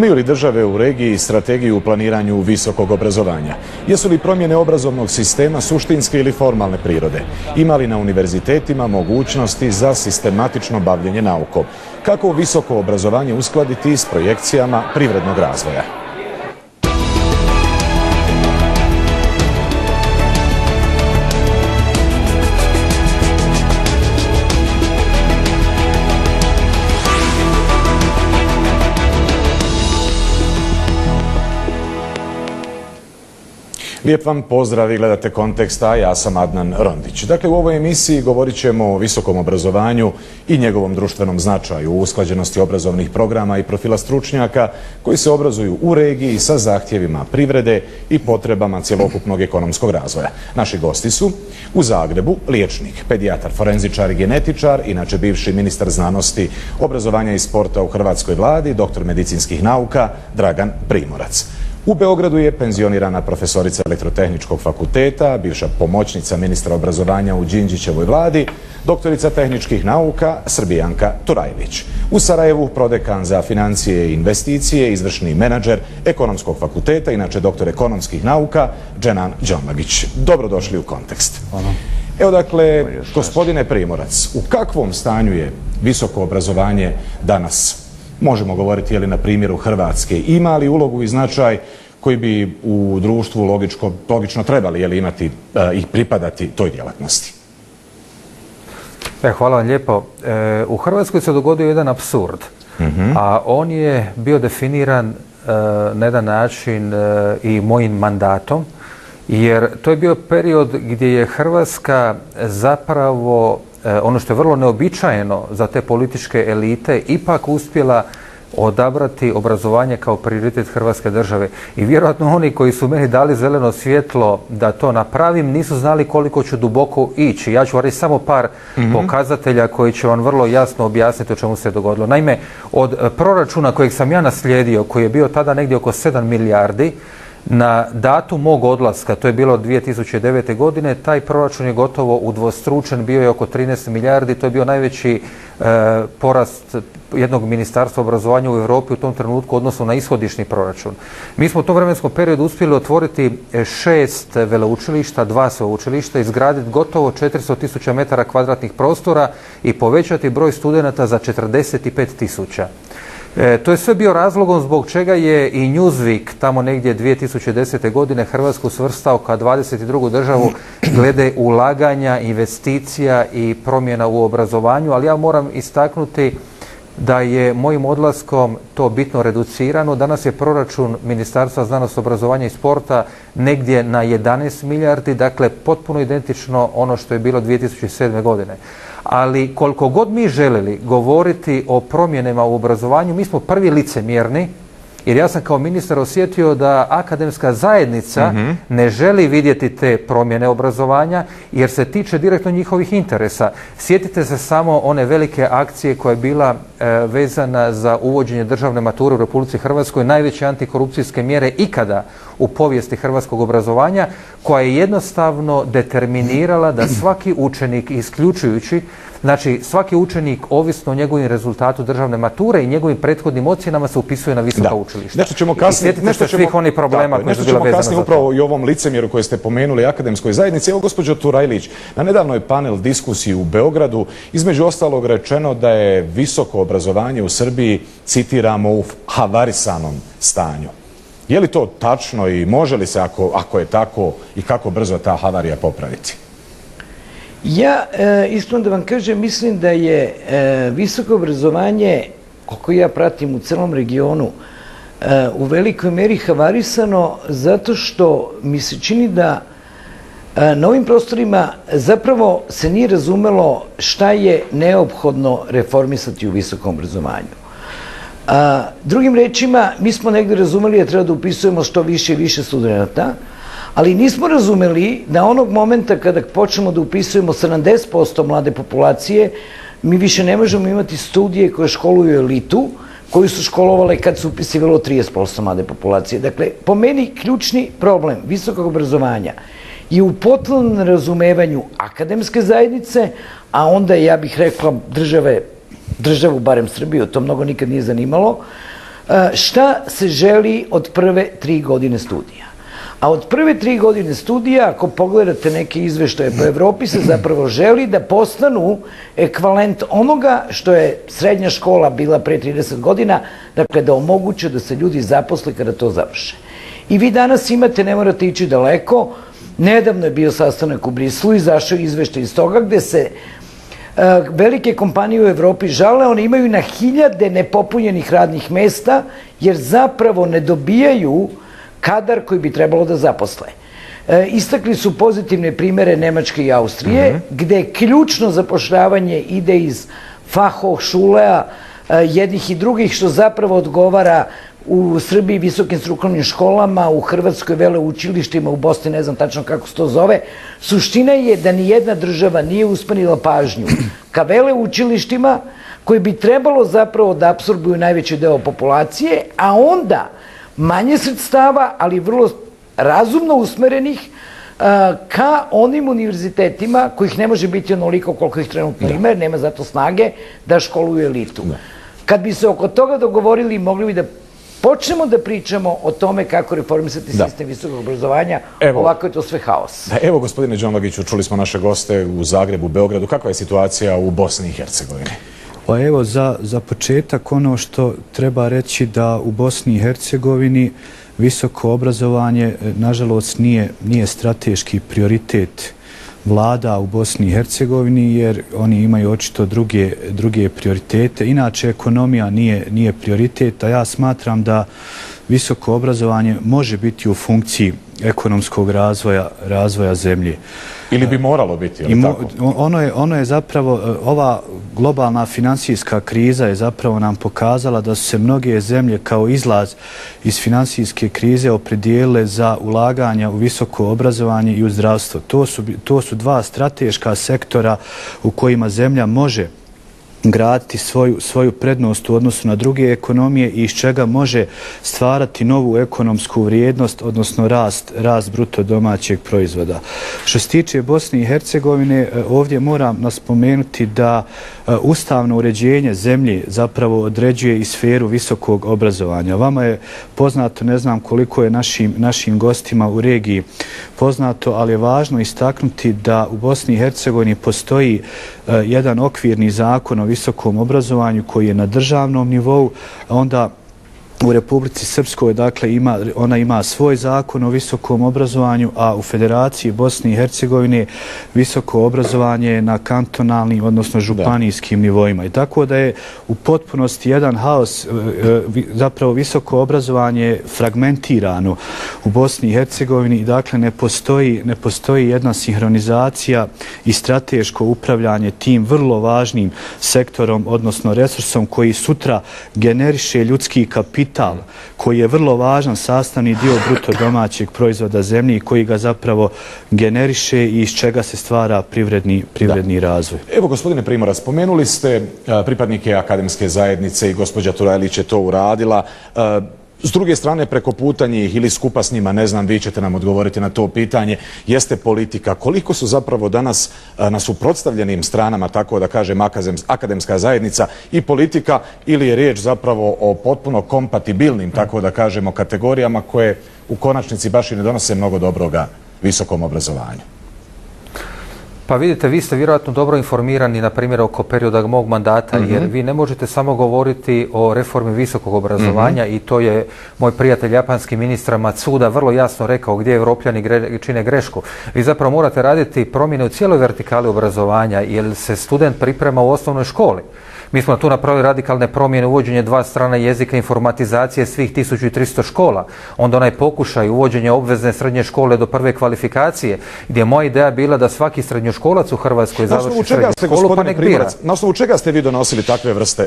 Imaju li države u regiji strategiju u planiranju visokog obrazovanja? Jesu li promjene obrazovnog sistema suštinske ili formalne prirode? Ima li na univerzitetima mogućnosti za sistematično bavljenje naukom? Kako visoko obrazovanje uskladiti s projekcijama privrednog razvoja? Lijep vam pozdrav, vi gledate Kontekst, a ja sam Adnan Rondić. Dakle, u ovoj emisiji govorit ćemo o visokom obrazovanju i njegovom društvenom značaju, usklađenosti obrazovnih programa i profila stručnjaka koji se obrazuju u regiji sa zahtjevima privrede i potrebama cjelokupnog ekonomskog razvoja. Naši gosti su u Zagrebu liječnik, pedijatar, forenzičar i genetičar, inače bivši ministar znanosti, obrazovanja i sporta u hrvatskoj vladi, doktor medicinskih nauka Dragan Primorac. U Beogradu je penzionirana profesorica Elektrotehničkog fakulteta, bivša pomoćnica ministra obrazovanja u Đinđićevoj vladi, doktorica tehničkih nauka Srbijanka Turajlić. U Sarajevu prodekan za financije i investicije, izvršni menadžer Ekonomskog fakulteta, inače doktor ekonomskih nauka Dženan Đomlagić. Dobrodošli u Kontekst. Evo dakle, gospodine Primorac, u kakvom stanju je visoko obrazovanje danas? Možemo govoriti je li na primjeru Hrvatske, ima li ulogu i značaj koji bi u društvu logično trebali je li imati i pripadati toj djelatnosti? Hvala vam lijepo. U Hrvatskoj se dogodio jedan apsurd, a on je bio definiran na jedan način i mojim mandatom, jer to je bio period gdje je Hrvatska zapravo ono što je vrlo neobičajeno za te političke elite ipak uspjela odabrati obrazovanje kao prioritet Hrvatske države. I vjerojatno oni koji su meni dali zeleno svjetlo da to napravim nisu znali koliko ću duboko ići. Ja ću reći samo par pokazatelja koji će vam vrlo jasno objasniti o čemu se dogodilo. Naime, od proračuna kojeg sam ja naslijedio, koji je bio tada negdje oko 7 milijardi, na datum mog odlaska, to je bilo 2009. godine, taj proračun je gotovo udvostručen, bio je oko 13 milijardi, to je bio najveći porast jednog ministarstva obrazovanja u Europi u tom trenutku odnosno na ishodišni proračun. Mi smo u tom vremenskom periodu uspjeli otvoriti 6 veleučilišta, 2 sveučilišta, izgraditi gotovo 400.000 metara kvadratnih prostora i povećati broj studenata za 45.000. To je sve bio razlogom zbog čega je i Newsweek tamo negdje 2010. godine Hrvatsku svrstao kao 22. državu glede ulaganja, investicija i promjena u obrazovanju, ali ja moram istaknuti da je mojim odlaskom to bitno reducirano. Danas je proračun Ministarstva znanosti, obrazovanja i sporta negdje na 11 milijardi, dakle potpuno identično ono što je bilo 2007. godine. Ali koliko god mi želeli govoriti o promjenama u obrazovanju, mi smo prvi licemjerni, jer ja sam kao ministar osjetio da akademska zajednica ne želi vidjeti te promjene obrazovanja jer se tiče direktno njihovih interesa. Sjetite se samo one velike akcije koja je bila vezana za uvođenje državne mature u Republici Hrvatskoj, najveće antikorupcijske mjere ikada u povijesti hrvatskog obrazovanja, koja je jednostavno determinirala da svaki učenik, isključujući, znači svaki učenik ovisno o njegovim rezultatu državne mature i njegovim prethodnim ocjenama se upisuje na visoka učilišta. Nešto ćemo kasnije, upravo i ovom licemjeru koje ste pomenuli, akademskoj zajednici. Evo, gospođo Turajlić, na nedavnoj panel diskusiji u Beogradu između ostalog rečeno da je visoko obrazovanje u Srbiji, citiramo, u havarisanom stanju. Je li to tačno i može li se, ako je tako, i kako brzo ta havarija popraviti? Ja, iskreno da vam kažem, mislim da je visoko obrazovanje, koliko ja pratim u celom regionu, u velikoj meri havarisano zato što mi se čini da na ovim prostorima zapravo se nije razumelo šta je neophodno reformisati u visokom obrazovanju. Drugim rečima, mi smo negdje razumeli da treba da upisujemo što više i više studenta, ali nismo razumeli da onog momenta kada počnemo da upisujemo 70% mlade populacije, mi više ne možemo imati studije koje školuju elitu, koju su školovale kad su upisivalo 30% mlade populacije. Dakle, po meni ključni problem visokog obrazovanja je u potpunom razumevanju akademske zajednice, a onda, ja bih rekla, državu, barem Srbiju, to mnogo nikad nije zanimalo, šta se želi od prve 3 godine studija. A od prve 3 godine studija, ako pogledate neke izveštaje po Evropi, se zapravo želi da postanu ekvivalent onoga što je srednja škola bila pre 30 godina, dakle da omoguće da se ljudi zaposle kada to završe. I vi danas imate, ne morate ići daleko, nedavno je bio sastanak u Brislu, izašao je izveštaj iz toga gde se velike kompanije u Evropi žale, one imaju na hiljade nepopunjenih radnih mesta, jer zapravo ne dobijaju kadar koji bi trebalo da zaposle. Istakli su pozitivne primere Nemačke i Austrije, gde ključno zapošljavanje ide iz Fachhochschulea, jednih i drugih, što zapravo odgovara u Srbiji visokim strukovnim školama, u Hrvatskoj veleučilištima, u Bosni ne znam tačno kako se to zove. Suština je da nijedna država nije usmerila pažnju ka veleučilištima koji bi trebalo zapravo da apsorbuju najveći deo populacije, a onda manje sredstava, ali vrlo razumno usmerenih ka onim univerzitetima kojih ne može biti onoliko koliko ih trenutno ima, jer nema zato snage da školuju elitu. Kad bi se oko toga dogovorili, mogli bi da počnemo da pričamo o tome kako reformisati sistem visokog obrazovanja, ovako je to sve haos. Evo, gospodine Đomlagiću, čuli smo naše goste u Zagrebu, Beogradu. Kakva je situacija u Bosni i Hercegovini? Pa evo, za početak ono što treba reći da u Bosni i Hercegovini visoko obrazovanje, nažalost, nije strateški prioritet vlada u Bosni i Hercegovini, jer oni imaju očito druge prioritete. Inače, ekonomija nije prioritet, a ja smatram da visoko obrazovanje može biti u funkciji ekonomskog razvoja zemlje. Ili bi moralo biti, ili tako? Ono je zapravo, ova globalna finansijska kriza je zapravo nam pokazala da su se mnoge zemlje kao izlaz iz finansijske krize opredijelile za ulaganja u visoko obrazovanje i u zdravstvo. To su dva strateška sektora u kojima zemlja može graditi svoju prednost u odnosu na druge ekonomije i iz čega može stvarati novu ekonomsku vrijednost, odnosno rast bruto domaćeg proizvoda. Što se tiče Bosne i Hercegovine, ovdje moram naspomenuti da ustavno uređenje zemlje zapravo određuje i sferu visokog obrazovanja. Vama je poznato, ne znam koliko je našim gostima u regiji poznato, ali je važno istaknuti da u Bosni i Hercegovini postoji jedan okvirni zakon o visokom obrazovanju koji je na državnom nivou, a onda u Republici Srpskoj, dakle, ona ima svoj zakon o visokom obrazovanju, a u Federaciji Bosne i Hercegovine visoko obrazovanje je na kantonalnim, odnosno županijskim nivoima. I tako da je u potpunosti jedan haos, zapravo visoko obrazovanje je fragmentirano u Bosni i Hercegovini i dakle ne postoji jedna sinhronizacija i strateško upravljanje tim vrlo važnim sektorom, odnosno resursom koji sutra generiše ljudski kapital, koji je vrlo važan sastavni dio bruto domaćeg proizvoda zemlje i koji ga zapravo generiše i iz čega se stvara privredni razvoj. Evo, gospodine Primorac, spomenuli ste pripadnike akademske zajednice i gospođa Turajlić je to uradila. S druge strane, preko puta njih ili skupa s njima, ne znam, vi ćete nam odgovoriti na to pitanje, jeste politika. Koliko su zapravo danas na suprotstavljenim stranama, tako da kažem, akademska zajednica i politika, ili je riječ zapravo o potpuno kompatibilnim, tako da kažemo, kategorijama koje u konačnici baš i ne donose mnogo dobroga visokom obrazovanju? Pa vidite, vi ste vjerojatno dobro informirani, na primjer, oko perioda mog mandata, jer vi ne možete samo govoriti o reformi visokog obrazovanja i to je moj prijatelj japanski ministar Matsuda vrlo jasno rekao gdje Evropljani čine grešku. Vi zapravo morate raditi promjene u cijeloj vertikali obrazovanja, jer se student priprema u osnovnoj školi. Mi smo tu napravili radikalne promjene, uvođenje 2 strana jezika, informatizacije svih 1300 škola. Onda onaj pokušaj uvođenja obvezne srednje škole do prve kvalifikacije, gdje je moja ideja bila da svaki srednjoškolac u Hrvatskoj završi srednju školu pa nek bira. Na osnovu čega ste vi donosili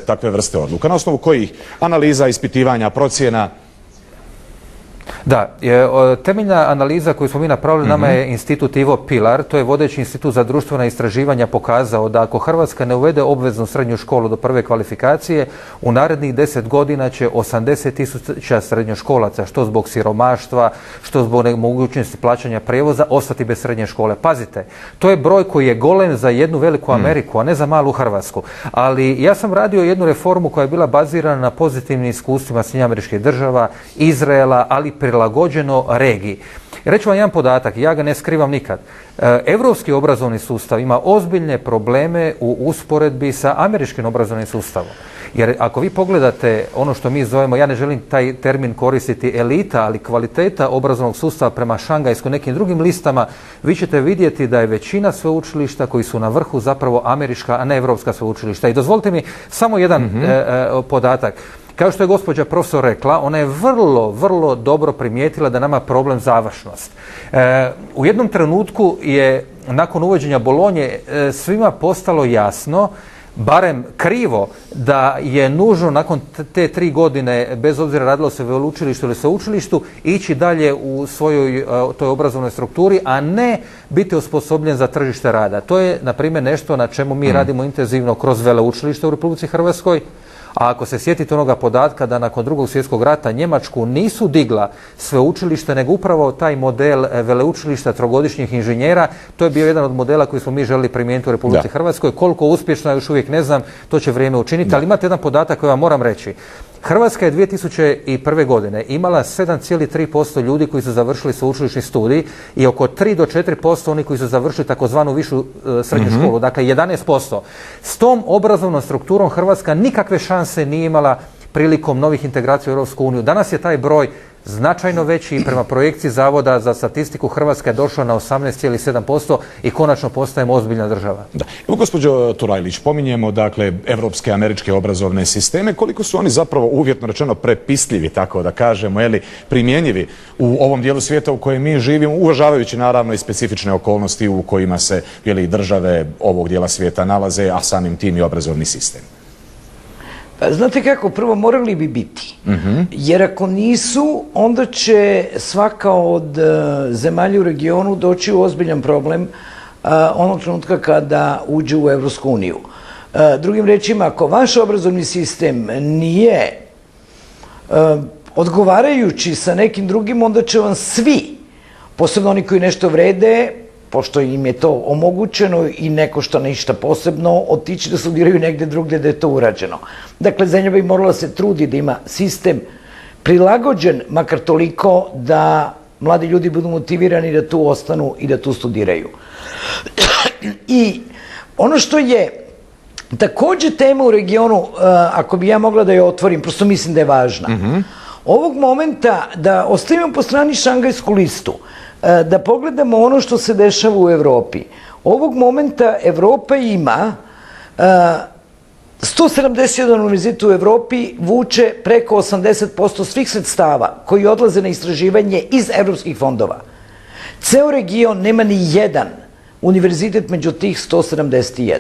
takve vrste odluka? Na osnovu kojih analiza, ispitivanja, procjena? Da, temeljna analiza koju smo mi napravili nama je institut Ivo Pilar, to je vodeći institut za društvena istraživanja, pokazao da ako Hrvatska ne uvede obveznu srednju školu do prve kvalifikacije, u narednih 10 godina će 80.000 srednjoškolaca, što zbog siromaštva, što zbog nemogućnosti plaćanja prijevoza, ostati bez srednje škole. Pazite, to je broj koji je golem za jednu veliku Ameriku, a ne za malu Hrvatsku. Ali ja sam radio jednu reformu koja je bila bazirana na pozitivnim iskustvima SAD-a, Izraela, ali prilagođeno regiji. Reću vam jedan podatak, ja ga ne skrivam nikad. Europski obrazovni sustav ima ozbiljne probleme u usporedbi sa američkim obrazovnim sustavom. Jer ako vi pogledate ono što mi zovemo, ja ne želim taj termin koristiti elita, ali kvaliteta obrazovnog sustava prema šangajskom nekim drugim listama, vi ćete vidjeti da je većina sveučilišta koji su na vrhu zapravo američka, a ne evropska sveučilišta. I dozvolite mi samo jedan podatak. Kao što je gospođa profesor rekla, ona je vrlo dobro primijetila da nama problem završnost. U jednom trenutku je nakon uvođenja Bolonje svima postalo jasno, barem krivo, da je nužno nakon te 3 godine, bez obzira radilo se o veleučilištu ili sveučilištu, ići dalje u svojoj toj obrazovnoj strukturi, a ne biti osposobljen za tržište rada. To je, na primjer, nešto na čemu mi radimo intenzivno kroz veleučilište u Republici Hrvatskoj. A ako se sjetite onoga podatka da nakon Drugog svjetskog rata Njemačku nisu digla sveučilište, nego upravo taj model veleučilišta trogodišnjih inženjera, to je bio jedan od modela koji smo mi želili primijeniti u Republici Hrvatskoj. Koliko uspješno, još uvijek ne znam, to će vrijeme učiniti, ali imate jedan podatak koji vam moram reći. Hrvatska je 2001. godine imala 7,3% ljudi koji su završili sveučilišni studij i oko 3 do 4% oni koji su završili takozvanu višu srednju školu, dakle 11%. S tom obrazovnom strukturom Hrvatska nikakve šanse nije imala prilikom novih integracija u Europsku uniju. Danas je taj broj značajno veći i prema projekciji Zavoda za statistiku Hrvatska je došla na 18,7% i konačno postajemo ozbiljna država. Da. Evo, gospođo Turajlić, pominjemo dakle evropske, američke obrazovne sisteme, koliko su oni zapravo uvjetno rečeno prepisljivi, tako da kažemo, primjenjivi u ovom dijelu svijeta u kojem mi živimo, uvažavajući naravno i specifične okolnosti u kojima se države ovog dijela svijeta nalaze, a samim tim i obrazovni sistem. Znate kako, prvo morali bi biti, jer ako nisu, onda će svaka od zemalja u regionu doći u ozbiljan problem onog trenutka kada uđe u Evropsku uniju. Drugim rečima, ako vaš obrazovni sistem nije odgovarajući sa nekim drugim, onda će vam svi, posebno oni koji nešto vrede, pošto im je to omogućeno i ne košta ništa posebno, otići da studiraju negdje drugdje da je to urađeno. Dakle, zemlja bi morala se trudi da ima sistem prilagođen, makar toliko da mladi ljudi budu motivirani da tu ostanu i da tu studiraju. I ono što je također tema u regionu, ako bi ja mogla da je otvorim, prosto mislim da je važna. Ovog momenta da ostavimo po strani šangajsku listu, da pogledamo ono što se dešava u Evropi. Ovog momenta Evropa ima 171 univerzitet u Evropi, vuče preko 80% svih sredstava koji odlaze na istraživanje iz evropskih fondova. Ceo region nema ni jedan univerzitet među tih 171.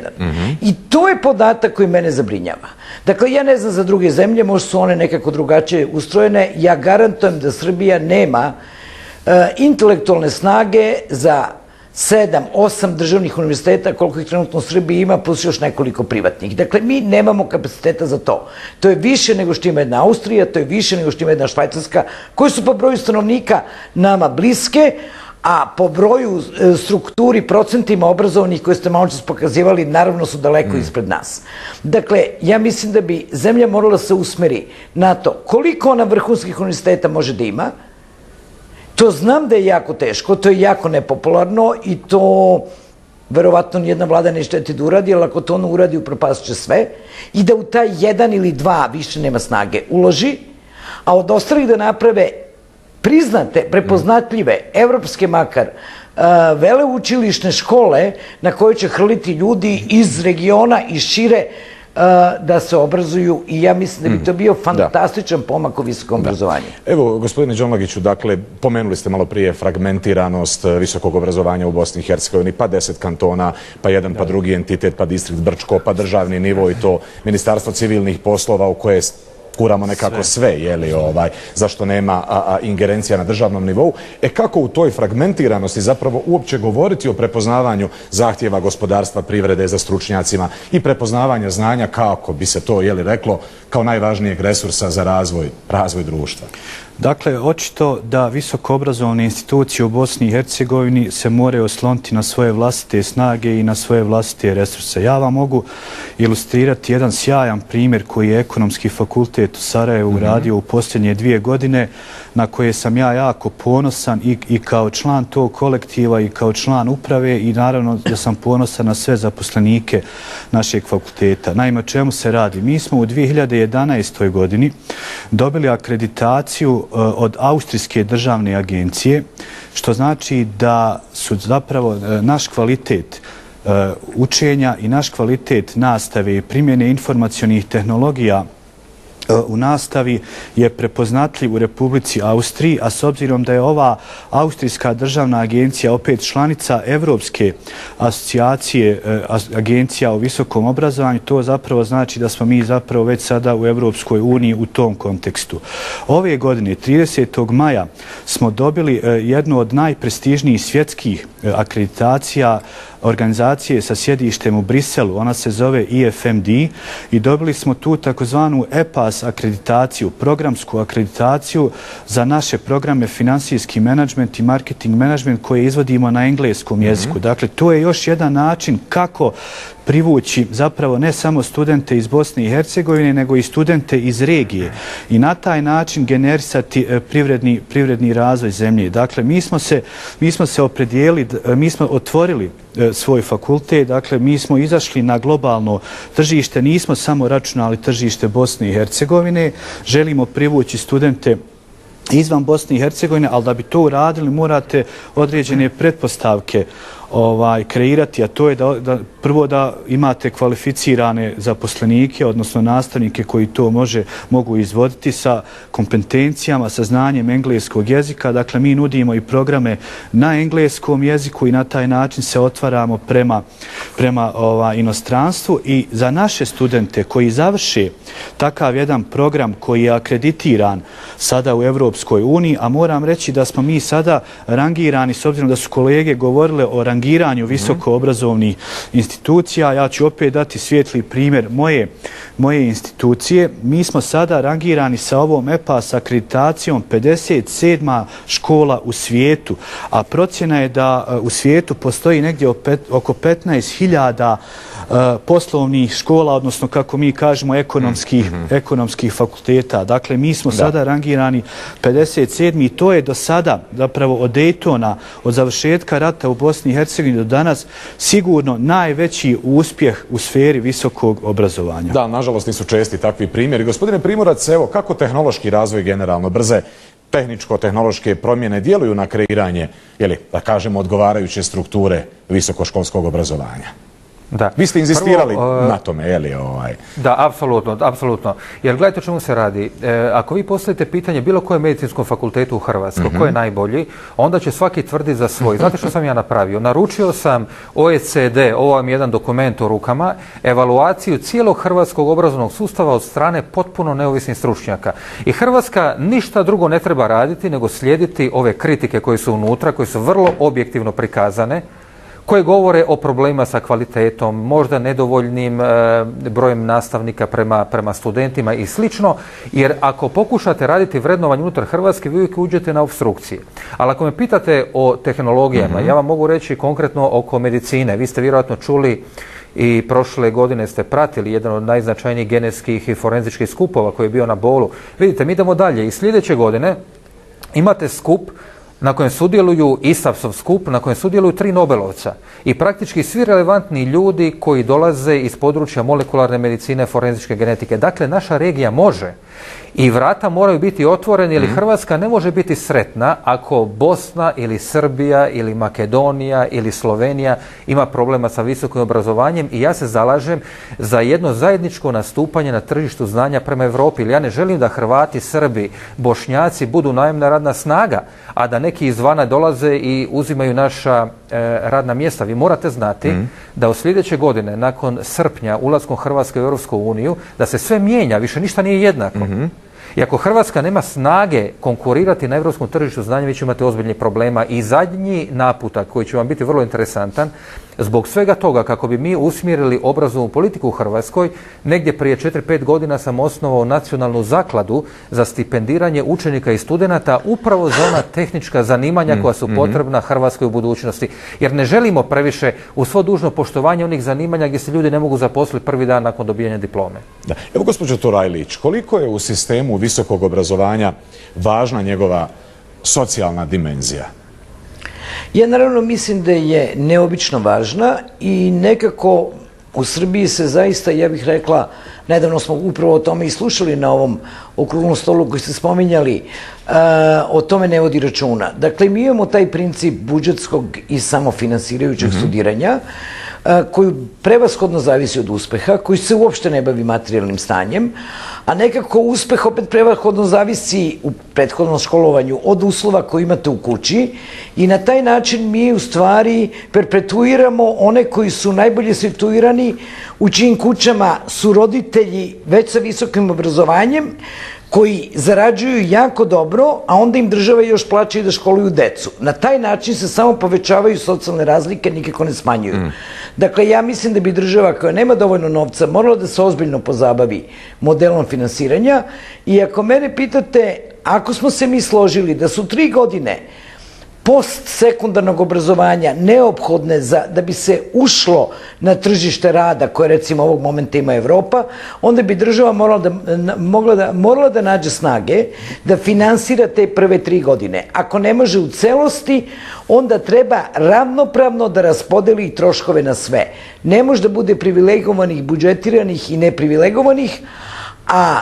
I to je podatak koji mene zabrinjava. Dakle, ja ne znam za druge zemlje, možda su one nekako drugačije ustrojene, ja garantujem da Srbija nema intelektualne snage za 7, 8 državnih univerziteta, koliko ih trenutno u Srbiji ima, plus još nekoliko privatnih. Dakle, mi nemamo kapaciteta za to. To je više nego što ima jedna Austrija, to je više nego što ima jedna Švajcarska, koji su po broju stanovnika nama bliske, a po broju strukturi, procentima obrazovanih koje ste malo čas pokazivali, naravno su daleko ispred nas. Dakle, ja mislim da bi zemlja morala se usmeri na to koliko ona vrhunskih univerziteta može da ima. To znam da je jako teško, to je jako nepopularno i to verovatno nijedna vlada ne šteti da uradi, ali ako to ono uradi, upropast će sve. I da u taj 1 ili 2 više nema snage uloži, a od ostalih da naprave priznate, prepoznatljive, evropske makar, veleučilišne škole na koje će hrliti ljudi iz regiona i šire da se obrazuju i ja mislim da bi to bio fantastičan pomak u visokom obrazovanju. Evo, gospodine Đomlagiću, dakle, pomenuli ste malo prije fragmentiranost visokog obrazovanja u Bosni i Hercegovini, pa 10 kantona, pa jedan, pa drugi entitet, pa distrikt Brčko, pa državni nivo i to Ministarstvo civilnih poslova u koje kuramo nekako sve, zašto nema ingerencija na državnom nivou. Kako u toj fragmentiranosti zapravo uopće govoriti o prepoznavanju zahtjeva gospodarstva, privrede za stručnjacima i prepoznavanja znanja, kako bi se to reklo, kao najvažnijeg resursa za razvoj društva? Dakle, očito da visokoobrazovne institucije u Bosni i Hercegovini se moraju osloniti na svoje vlastite snage i na svoje vlastite resurse. Ja vam mogu ilustrirati jedan sjajan primjer koji je Ekonomski fakultet u Sarajevu uradio u posljednje 2 godine, na koje sam ja jako ponosan i kao član tog kolektiva i kao član uprave, i naravno da sam ponosan na sve zaposlenike našeg fakulteta. Naime, o čemu se radi? Mi smo u 2011. godini dobili akreditaciju od Austrijske državne agencije, što znači da su zapravo naš kvalitet učenja i naš kvalitet nastave i primjene informacionih tehnologija u nastavi je prepoznatljiv u Republici Austriji, a s obzirom da je ova Austrijska državna agencija opet članica Evropske asocijacije agencija o visokom obrazovanju, to zapravo znači da smo mi zapravo već sada u Evropskoj uniji u tom kontekstu. Ove godine, 30. maja, smo dobili jednu od najprestižnijih svjetskih akreditacija organizacije sa sjedištem u Briselu. Ona se zove IFMD i dobili smo tu takozvanu EPAS akreditaciju, programsku akreditaciju za naše programe finansijski menadžment i marketing menadžment koje izvodimo na engleskom jeziku. Dakle, to je još jedan način kako privući zapravo ne samo studente iz Bosne i Hercegovine, nego i studente iz regije i na taj način generisati privredni razvoj zemlje. Dakle, mi smo se opredijelili, mi smo otvorili svoj fakultet, dakle, mi smo izašli na globalno tržište, nismo samo računali tržište Bosne i Hercegovine, želimo privući studente izvan Bosne i Hercegovine, ali da bi to uradili morate određene pretpostavke kreirati, a to je da prvo da imate kvalificirane zaposlenike, odnosno nastavnike koji to mogu izvoditi sa kompetencijama, sa znanjem engleskog jezika. Dakle, mi nudimo i programe na engleskom jeziku i na taj način se otvaramo prema inostranstvu. I za naše studente koji završe takav jedan program koji je akreditiran sada u Evropskoj uniji, a moram reći da smo mi sada rangirani, s obzirom da su kolege govorile o rangiranju visoko obrazovnih institucija, ja ću opet dati svijetli primjer moje institucije. Mi smo sada rangirani sa ovom EPAS akreditacijom 57. škola u svijetu, a procjena je da u svijetu postoji negdje oko 15.000 poslovnih škola, odnosno kako mi kažemo ekonomskih fakulteta. Dakle, mi smo sada rangirani 57. i to je do sada, zapravo od Daytona, od završetka rata u Bosni i Hercegovini do danas, sigurno najveći uspjeh u sferi visokog obrazovanja. Da, nažalost nisu česti takvi primjeri. Gospodine Primorac, evo, kako tehnološki razvoj generalno, brze tehničko-tehnološke promjene djeluju na kreiranje, da kažemo, odgovarajuće strukture visokoškolskog obrazovanja? Da. Vi ste inzistirali na tome, Da, apsolutno. Jer gledajte o čemu se radi. Ako vi postavite pitanje bilo kojem medicinskom fakultetu u Hrvatskoj, ko je najbolji, onda će svaki tvrditi za svoj. Znate što sam ja napravio? Naručio sam OECD, ovo vam je jedan dokument u rukama, evaluaciju cijelog hrvatskog obrazovnog sustava od strane potpuno neovisnih stručnjaka. I Hrvatska ništa drugo ne treba raditi nego slijediti ove kritike koje su unutra, koje su vrlo objektivno prikazane, koje govore o problemima sa kvalitetom, možda nedovoljnim brojem nastavnika prema studentima i slično, jer ako pokušate raditi vrednovanje unutar Hrvatske, vi uvijek uđete na opstrukcije. Ali ako me pitate o tehnologijama, ja vam mogu reći konkretno oko medicine. Vi ste vjerojatno čuli i prošle godine ste pratili jedan od najznačajnijih genetskih i forenzičkih skupova koji je bio na Bolu. Vidite, mi idemo dalje i sljedeće godine imate skup na kojem sudjeluju ISAF-ov skup, na kojem sudjeluju 3 Nobelovca i praktički svi relevantni ljudi koji dolaze iz područja molekularne medicine, forenzičke genetike. Dakle, naša regija može i vrata moraju biti otvorene, jer Hrvatska ne može biti sretna ako Bosna ili Srbija ili Makedonija ili Slovenija ima problema sa visokim obrazovanjem, i ja se zalažem za jedno zajedničko nastupanje na tržištu znanja prema Europi. Jer ja ne želim da Hrvati, Srbi, Bošnjaci budu najemna radna snaga, a da neki izvana dolaze i uzimaju naša radna mjesta. Vi morate znati da od sljedeće godine, nakon srpnja, ulaskom Hrvatske u Europsku uniju, da se sve mijenja, više ništa nije jednako. I ako Hrvatska nema snage konkurirati na europskom tržištu znanja, vi ćete imati ozbiljnih problema. I zadnji naputak koji će vam biti vrlo interesantan, zbog svega toga kako bi mi usmjerili obrazovnu politiku u Hrvatskoj, negdje prije 4-5 godina sam osnovao nacionalnu zakladu za stipendiranje učenika i studenata upravo za ona tehnička zanimanja koja su potrebna Hrvatskoj u budućnosti. Jer ne želimo previše, u svo dužno poštovanje, onih zanimanja gdje se ljudi ne mogu zaposliti prvi dan nakon dobijanja diplome. Da. Evo, gospođo Turajlić, koliko je u sistemu visokog obrazovanja važna njegova socijalna dimenzija? Ja naravno mislim da je neobično važna i nekako u Srbiji se zaista, ja bih rekla, nedavno smo upravo o tome i slušali na ovom okruglom stolu koji ste spominjali, o tome ne vodi računa. Dakle, mi imamo taj princip budžetskog i samofinansirajućeg studiranja, koji prevashodno zavisi od uspeha, koji se uopšte ne bavi materijalnim stanjem, a nekako uspeh opet prevashodno zavisi u prethodnom školovanju od uslova koje imate u kući i na taj način mi u stvari perpetuiramo one koji su najbolje situirani, u čijim kućama su roditelji već sa visokim obrazovanjem, koji zarađuju jako dobro, a onda im država još plaća i da školuju decu. Na taj način se samo povećavaju socijalne razlike, nikako ne smanjuju. Dakle, ja mislim da bi država koja nema dovoljno novca morala da se ozbiljno pozabavi modelom finansiranja i ako mene pitate, ako smo se mi složili da su 3 godine postsekundarnog obrazovanja neophodne da bi se ušlo na tržište rada koje recimo ovog momenta ima Evropa, onda bi država morala da nađe snage da finansira te prve 3 godine. Ako ne može u celosti, onda treba ravnopravno da raspodeli troškove na sve. Ne može da bude privilegovanih, budžetiranih i neprivilegovanih, a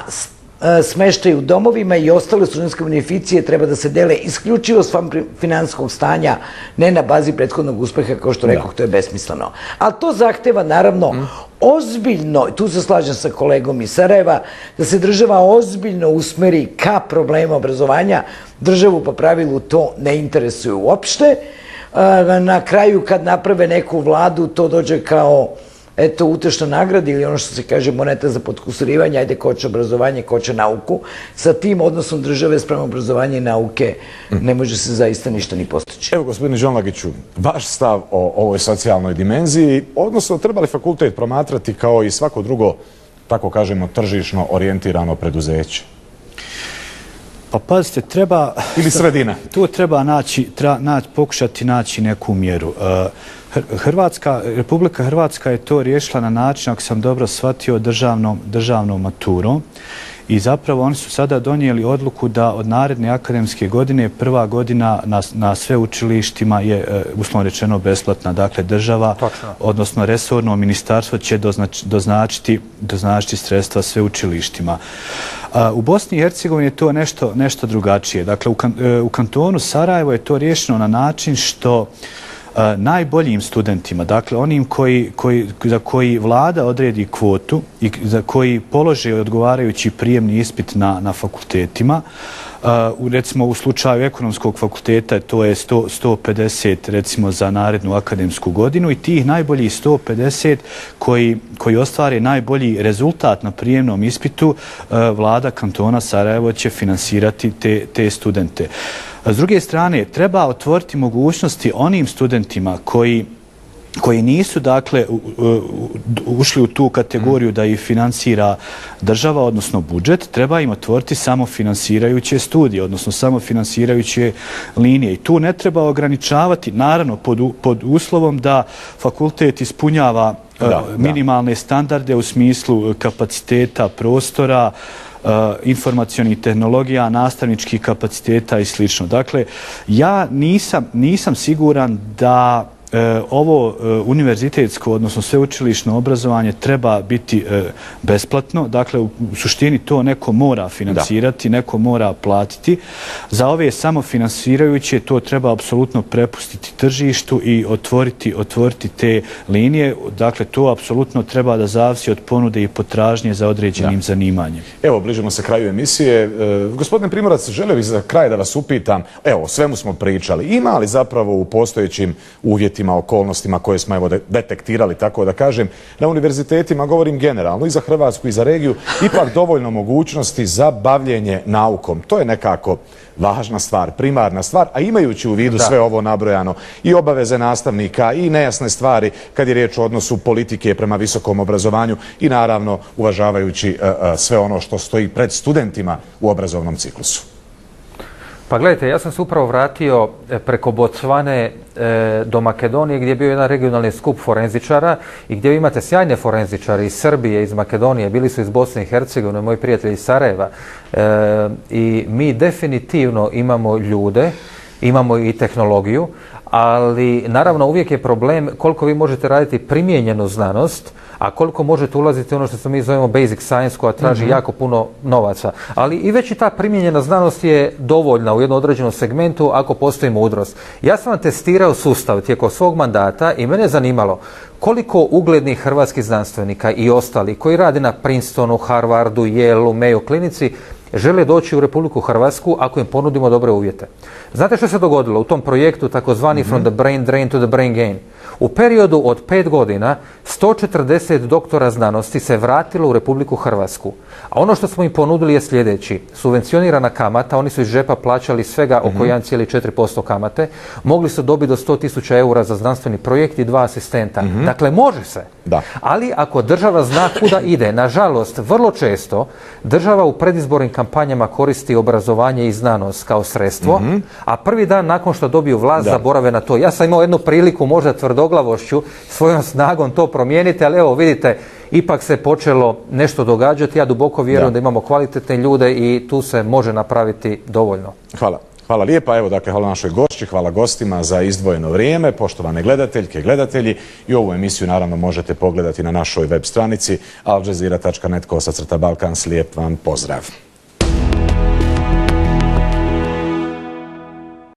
smeštaj u domovima i ostale studentske beneficije treba da se dele isključivo s finansijskog stanja, ne na bazi prethodnog uspeha, kao što rekoh, to je besmisleno. Ali to zahteva naravno ozbiljno, tu se slažem sa kolegom iz Sarajeva, da se država ozbiljno usmeri ka problemu obrazovanja. Državu po pravilu to ne interesuje uopšte. Na kraju kad naprave neku vladu, to dođe kao eto, utešna nagrada ili ono što se kaže moneta za potkusurivanje, ajde ko će obrazovanje, ko će nauku. Sa tim odnosom države sprem obrazovanja i nauke ne može se zaista ništa ni postići. Evo, gospodine Đonlagiću, vaš stav o ovoj socijalnoj dimenziji, odnosno treba li fakultet promatrati kao i svako drugo, tako kažemo, tržišno orijentirano preduzeće? Pa pazite, treba... Ili sredina? Tu treba pokušati naći neku mjeru. Republika Hrvatska je to riješila na način, ako sam dobro shvatio, državnom maturom. I zapravo oni su sada donijeli odluku da od naredne akademske godine prva godina na sveučilištima je, uslovno rečeno, besplatna. Dakle, država, odnosno resorno ministarstvo će doznačiti sredstva sveučilištima. U Bosni i Hercegovini je to nešto drugačije. Dakle, u kantonu Sarajevo je to riješeno na način što najboljim studentima, dakle onim za koji vlada odredi kvotu i za koji polože odgovarajući prijemni ispit na fakultetima, recimo u slučaju ekonomskog fakulteta to je 150 recimo za narednu akademsku godinu i tih najboljih 150 koji ostvare najbolji rezultat na prijemnom ispitu, vlada kantona Sarajevo će finansirati te studente. S druge strane, treba otvoriti mogućnosti onim studentima koji nisu, dakle, ušli u tu kategoriju da ih finansira država, odnosno budžet, treba im otvoriti samofinansirajuće studije, odnosno samofinansirajuće linije. I tu ne treba ograničavati, naravno, pod uslovom da fakultet ispunjava minimalne standarde u smislu kapaciteta, prostora, informacionih tehnologija, nastavničkih kapaciteta i sl. Dakle, ja nisam siguran da ovo univerzitetsko, odnosno sveučilišno obrazovanje treba biti besplatno. Dakle, u suštini to neko mora finansirati, neko mora platiti. Za ove samofinansirajuće to treba apsolutno prepustiti tržištu i otvoriti te linije. Dakle, to apsolutno treba da zavisi od ponude i potražnje za određenim zanimanjem. Evo, bližimo se kraju emisije. Gospodine Primorac, želio bih za kraj da vas upitam, evo, o svemu smo pričali. Ima li zapravo u postojećim uvjetima uvjetima, okolnostima koje smo evo detektirali, tako da kažem, na univerzitetima, govorim generalno i za Hrvatsku i za regiju, ipak dovoljno mogućnosti za bavljenje naukom. To je nekako važna stvar, primarna stvar, a imajući u vidu sve ovo nabrojano i obaveze nastavnika i nejasne stvari kad je riječ o odnosu politike prema visokom obrazovanju i naravno uvažavajući sve ono što stoji pred studentima u obrazovnom ciklusu. Pa gledajte, ja sam se upravo vratio preko Bocvane do Makedonije gdje je bio jedan regionalni skup forenzičara i gdje vi imate sjajne forenzičare iz Srbije, iz Makedonije, bili su iz Bosne i Hercegovine, moji prijatelji iz Sarajeva i mi definitivno imamo ljude, imamo i tehnologiju, ali naravno uvijek je problem koliko vi možete raditi primijenjenu znanost, a koliko možete ulaziti u ono što mi zovemo basic science koja traži jako puno novaca. Ali i već i ta primijenjena znanost je dovoljna u jednom određenom segmentu ako postoji mudrost. Ja sam vam testirao sustav tijekom svog mandata i mene je zanimalo koliko uglednih hrvatskih znanstvenika i ostali koji rade na Princetonu, Harvardu, Yaleu, Mayo klinici žele doći u Republiku Hrvatsku ako im ponudimo dobre uvjete. Znate što se dogodilo u tom projektu takozvani From the Brain Drain to the Brain Gain? U periodu od 5 godina 140 doktora znanosti se vratilo u Republiku Hrvatsku. A ono što smo im ponudili je sljedeći. Subvencionirana kamata, oni su iz džepa plaćali svega oko 1,4% kamate, mogli su dobiti do 100.000 eura za znanstveni projekt i 2 asistenta. Dakle, može se. Da. Ali ako država zna kuda ide, nažalost, vrlo često država u predizbornim kampanjama koristi obrazovanje i znanost kao sredstvo, a prvi dan nakon što dobiju vlast zaborave na to. Ja sam imao jednu priliku možda tvrdoglavošću svojom snagom to promijeniti, ali evo vidite, ipak se počelo nešto događati. Ja duboko vjerujem da imamo kvalitetne ljude i tu se može napraviti dovoljno. Hvala. Hvala lijepa. Evo, dakle, hvala našoj gošći, hvala gostima za izdvojeno vrijeme. Poštovane gledateljke i gledatelji, i ovu emisiju naravno možete pogledati na našoj web stranici aljazeera.net/Balkans. Lijep vam pozdrav.